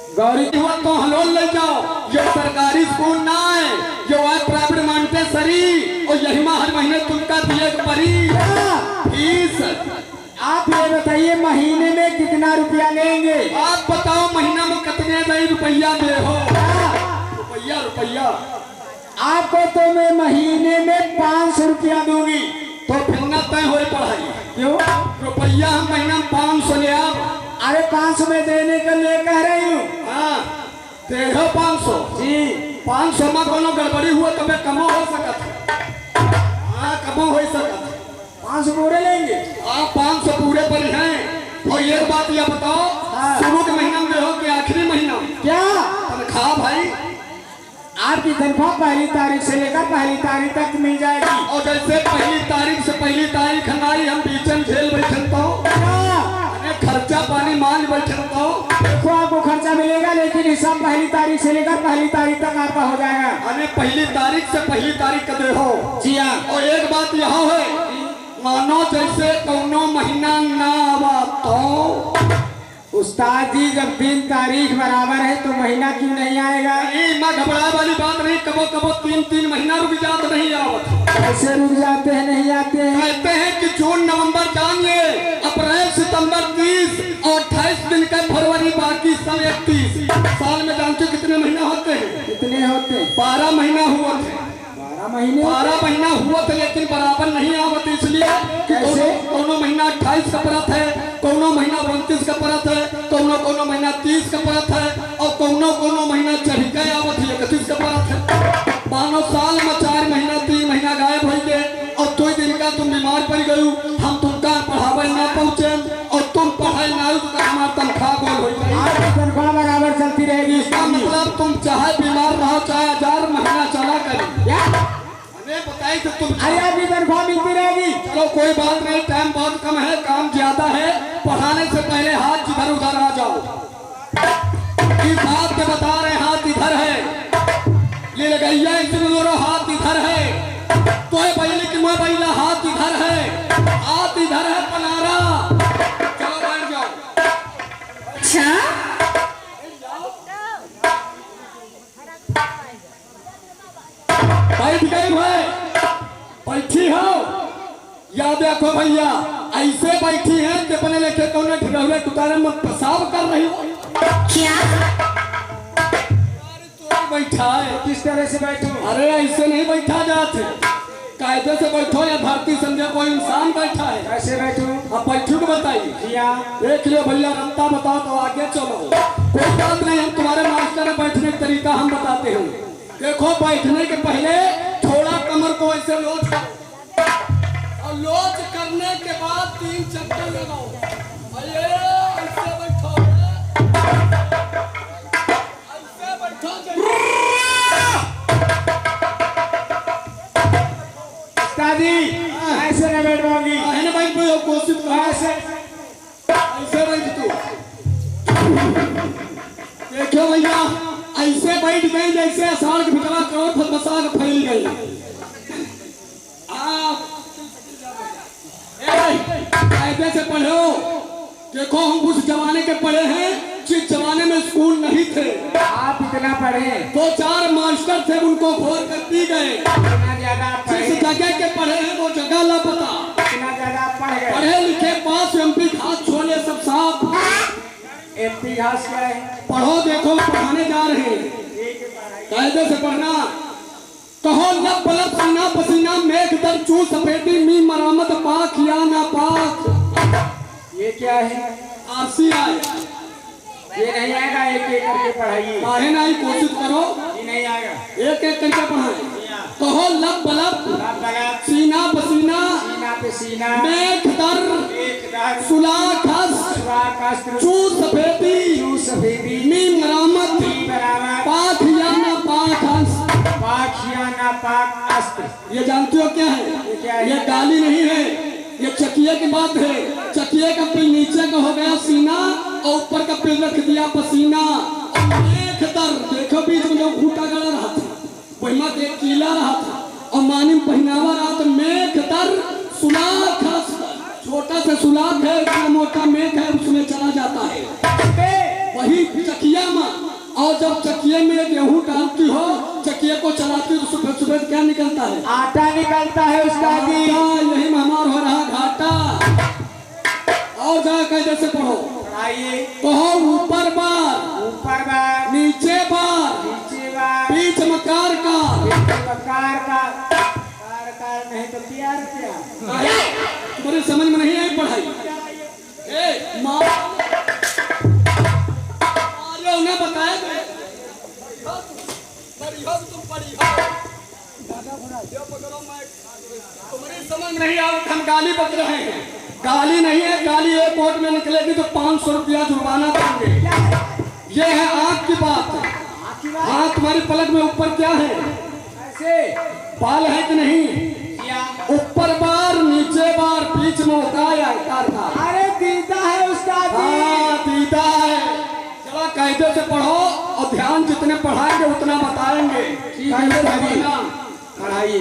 गौरी तो हलोल ले जाओ, जो सरकारी स्कूल ना है, जो है प्राइवेट मांटेसरी, और यही हर महीने तुमका दिए परी फीस। आप ये बताइए महीने में कितना रुपया लेंगे? आप बताओ महीना में कितने दे रुपया दे हो? रुपया रुपया आपको तो मैं महीने में 500 रुपया दूंगी। तो फिर न तय हो पढ़ाई। क्यों? रुपया हम महीना में 500 ले आओ। अरे 500 में देने के लिए कह रही हूँ। हाँ देखो 500 जी 500 में कोनो गड़बड़ी हुआ तो मैं कमो हो सकता। हाँ कमो हो सकता। 500 पूरे लेंगे? आप 500 पूरे पर हैं। और एक बात यह बताओ, शुरू के महीना में हो कि आखिरी महीना में? क्या तनख्वाह भाई? आपकी तनख्वाह पहली तारीख से लेकर पहली तारीख तक मिल जाएगी। और जैसे पहली तारीख से पहली तारीख हमारी हम बीचन झेल बैठता हूँ, खर्चा पानी मान बैठता हूँ। देखो आपको खर्चा मिलेगा, लेकिन हिसाब पहली तारीख से लेकर पहली तारीख तक आपका हो जाएगा। अरे पहली तारीख से पहली तारीख का दे हो। जी हाँ। और एक बात यह है, मानो जैसे कौनो महीना ना आवा तो उस्ताद जी जब 3 तारीख बराबर है तो महीना क्यों नहीं आएगा? नहीं मैं घबराए वाली बात नहीं। कबो कबो 3 महीना रुक जात नहीं आवत। कैसे रुक जाते हैं, नहीं आते हैं? कहते हैं कि जून नवंबर जानिए, अप्रैल सितंबर 30 और 28 दिन का फरवरी, बाकी सब 31। साल में जानते कितने महीना होते हैं? कितने होते हैं? 12 महीना हुआ थे। 12 महीना हुआ था, लेकिन बराबर नहीं आवत। इसलिए कैसे? कोनो महीना 28 का परत है, कोनो महीना 29 का परत है, कोनो महीना 30 का परत है, और कोनो महीना चढ़ के आवत है 31 का परत है। मानो साल में 4 महीना 3 महीना गायब हो गए, और 2 दिन का तुम बीमार पड़ गयू, हम तुमका पढ़ावे ना पहुँचे और तुम पढ़ाई ना तो हमारा तनख्वाह गोल हो जाएगी। आपकी तनख्वाह बराबर चलती रहेगी। इसका मतलब तुम चाहे बीमार रहो, चाहे 1000 महीना चला करें। बताइए तो तुम आपकी तनख्वाह मिलती रहेगी। चलो कोई बात नहीं, टाइम बहुत कम है, काम ज्यादा है। पढ़ाने से पहले हाथ इधर उधर आ जाओ। इस हाथ पे बता रहे हाथ इधर है, ये लगैया इसमें दोनों हाथ इधर है। तो है पहले कि मैं पहला हाथ इधर है, हाथ इधर है पनारा। चलो बैठ जाओ। अच्छा बैठ गए भाई, बैठी हो या देखो भैया, ऐसे बैठी है कि अपने लेके कौन ठिकाने दुकान में पेशाब कर रही हो क्या? बैठा है। किस तरह से बैठूं? अरे ऐसे नहीं बैठा जाते, कायदे से बैठो या धरती समझे कोई इंसान बैठा है। कैसे बैठूं? अब बैठू को बताइए। जी हाँ। देख लो भैया, रत्ता बताओ तो आगे चलो। कोई बात नहीं, हम तुम्हारे मास्टर बैठने का तरीका हम बताते हैं। देखो बैठने के पहले थोड़ा कमर को ऐसे लोच करो, और लोच करने के बाद 3 चक्कर लगाओ। अरे ऐसे बैठो, ऐसे बैठो। दादी ऐसे न बैठ पाऊंगी। है ना भाई, कोई कोशिश करो। ऐसे ऐसे बैठ तू। देखो भैया, ऐसे बैठ गई जैसे अषाढ़ के भितरा करोड़ फसफसा के फैल गई। कायदे से पढ़ो। देखो हम उस जमाने के पढ़े हैं जिस जमाने में स्कूल नहीं थे। आप इतना पढ़े? 2-4 मास्टर थे, उनको घोर कर दी गए। इतना ज्यादा आप पढ़े? जिस जगह के पढ़े हैं वो जगह लापता। इतना ज्यादा आप पढ़ गए? पढ़े लिखे पास एमपी घास छोले सब साफ। एमपी घास क्या है? पढ़ो, देखो पढ़ाने जा रहे हैं, कायदे से पढ़ना। कहो लब बलब सीना पसीना मेघ दर चू सफेदी मी मरामत पाक या ना पाक। ये क्या है? आरसी आए। ये नहीं आएगा, एक एक करके पढ़ाइए। काहे ना ही कोशिश करो, ये नहीं आएगा। एक एक करके पढ़ाए। कहो लब बलब बलब सीना पसीना सीना पे सीना मेघ दर एक दाग सुला खस सुराख चू सफेदी चू सफेदी मी मरामत बराबर पाक या ना पाक हंस। पाखियाना पाक अस्त्र। ये जानते हो क्या है? ये क्या है? ये गाली नहीं है, ये चकिए की बात है। चकिए का पिल नीचे का हो गया सीना, और ऊपर का पिल रख दिया पसीना। मेघ दर देखो बीच में जो घूटा गड़ा रहा था, वही मत एक कीला रहा था, और मानी में पहनावा रहा था। मेघ दर सुलाख, छोटा सा सुलाख है, इतना मोटा मेघ है, उसमें चला जाता है। वही चकिया में जब चकिए में गेहूं डालती हो, चकिए को चलाती हो तो सफेद सफेद क्या निकलता है? आटा निकलता है उस्ताद जी। यही में हमार हो रहा घाटा। और जा कैसे से पढ़ो, पढ़ाइए। कहो ऊपर बार, ऊपर बार, नीचे बार, नीचे बार, बीच मकार का, कार का, कार नहीं तो प्यार क्या। तुम्हारी समझ में नहीं आई पढ़ाई? ए माँ उन्हें बताया तुम्हारी समझ में नहीं आ, हम गाली बक रहे हैं। गाली नहीं है, गाली एक कोर्ट में निकलेगी तो 500 रुपया जुर्माना देंगे। ये है आंख की बात। हाँ, तुम्हारी पलक में ऊपर क्या है? ऐसे बाल है कि नहीं? ऊपर बार, नीचे बार, बीच में होता है आकार का। अरे दीदा है उस्ताद जी। हाँ दीदा है। चला कायदे से पढ़ो और ध्यान जितने पढ़ाएंगे उतना बताएंगे। कायदे से पढ़ना। पढ़ाइए।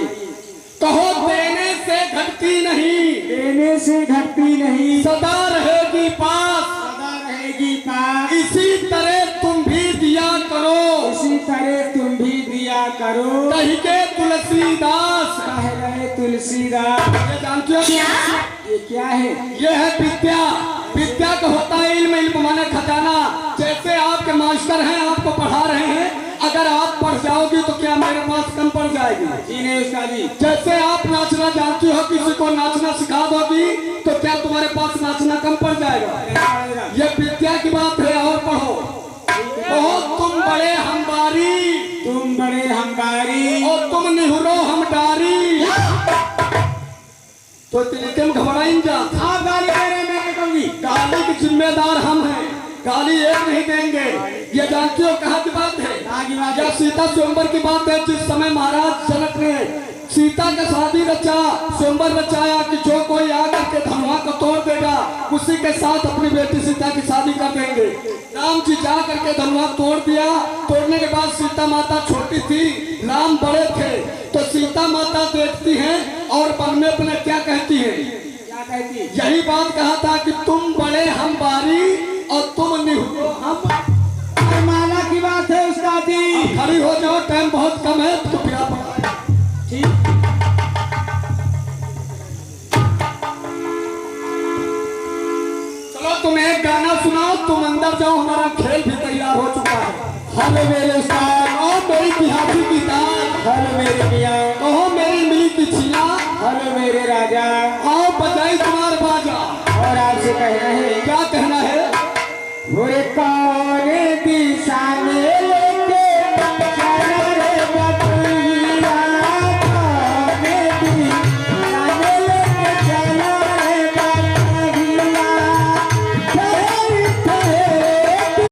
कहो देने से घटती नहीं, देने से घटती नहीं, सदा रहेगी पास। सदा रहेगी पास। इसी तरह तुम भी दिया करो, इसी तरह तुम भी दिया करो। कही के तुलसीदास। कह रहे तुलसीदास। ये जानते हो क्या? ये क्या है? ये है विद्या। विद्या का होता है इल्म, इल्म माने खजाना। जैसे आपके मास्टर हैं, आपको पढ़ा रहे हैं, अगर आप पढ़ जाओगी तो क्या मेरे पास कम पड़ जाएगी? जी नहीं उस्ताद जी। जैसे आप नाचना जानती हो, किसी को नाचना सिखा दोगी तो क्या तुम्हारे पास नाचना कम पड़ जाएगा? ये विद्या की बात है। और पढ़ो, कहो तुम बड़े हम बारी, तुम बड़े हमकारी, और तुम निहुरो हम डारी। तो तिलके में घबराइन जा। आप गाली दे रहे हैं, मैं क्या कहूंगी? गाली के जिम्मेदार हम हैं, गाली एक नहीं देंगे। ये जानते हो कहाँ की बात है? कहाँ की बात है? यह सीता स्वयंवर की बात है। जिस समय महाराज जनक ने सीता का शादी रचा, स्वयंवर रचाया कि जो कोई आकर के धनुआ को तोड़ देगा उसी के साथ अपनी बेटी सीता की शादी कर देंगे। राम जी जा करके धनुआ तोड़ दिया। तोड़ने के बाद सीता माता छोटी थी, राम बड़े थे। तो सीता माता देखती हैं और मन में अपने क्या कहती है? क्या कहती? यही बात कहा था कि तुम बड़े हम बारी और तुम निहुरो हम। माला की बात है उस्ताद जी। खड़ी हो जाओ, टाइम बहुत कम है तो फिर आप ठीक। चलो तुम एक गाना सुनाओ, तुम अंदर जाओ, हमारा खेल भी तैयार हो चुका है। हेलो मेरे उस्ताद, और मेरी बिहारी की दाल, हेलो मेरे मियाँ, कहो मेरी